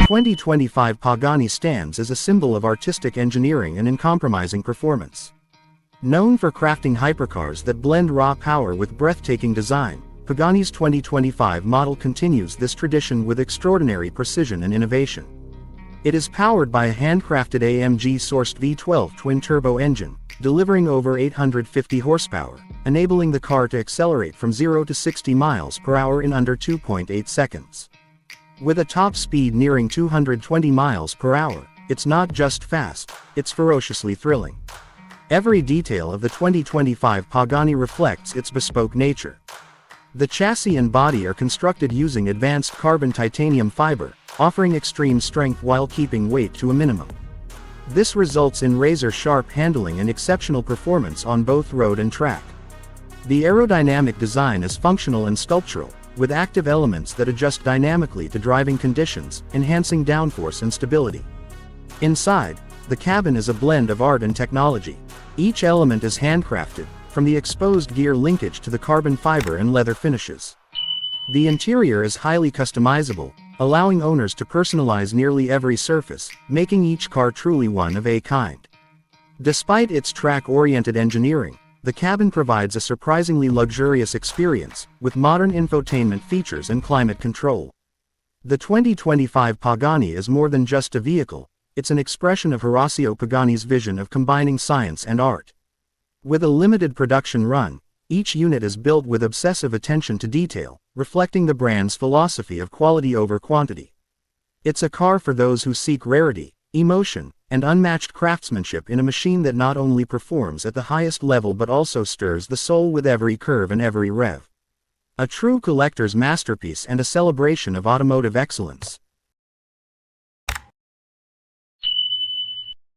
2025 Pagani stands as a symbol of artistic engineering and uncompromising performance. Known for crafting hypercars that blend raw power with breathtaking design, Pagani's 2025 model continues this tradition with extraordinary precision and innovation. It is powered by a handcrafted AMG-sourced V12 twin-turbo engine, delivering over 850 horsepower, enabling the car to accelerate from 0 to 60 miles per hour in under 2.8 seconds. With a top speed nearing 220 miles per hour, it's not just fast, it's ferociously thrilling. Every detail of the 2025 Pagani reflects its bespoke nature. The chassis and body are constructed using advanced carbon titanium fiber, offering extreme strength while keeping weight to a minimum. This results in razor-sharp handling and exceptional performance on both road and track. The aerodynamic design is functional and sculptural, with active elements that adjust dynamically to driving conditions, enhancing downforce and stability. Inside, the cabin is a blend of art and technology. Each element is handcrafted, from the exposed gear linkage to the carbon fiber and leather finishes. The interior is highly customizable, allowing owners to personalize nearly every surface, making each car truly one of a kind. Despite its track-oriented engineering, the cabin provides a surprisingly luxurious experience, with modern infotainment features and climate control. The 2025 Pagani is more than just a vehicle, it's an expression of Horacio Pagani's vision of combining science and art. With a limited production run, each unit is built with obsessive attention to detail, reflecting the brand's philosophy of quality over quantity. It's a car for those who seek rarity, emotion, and unmatched craftsmanship in a machine that not only performs at the highest level but also stirs the soul with every curve and every rev. A true collector's masterpiece and a celebration of automotive excellence.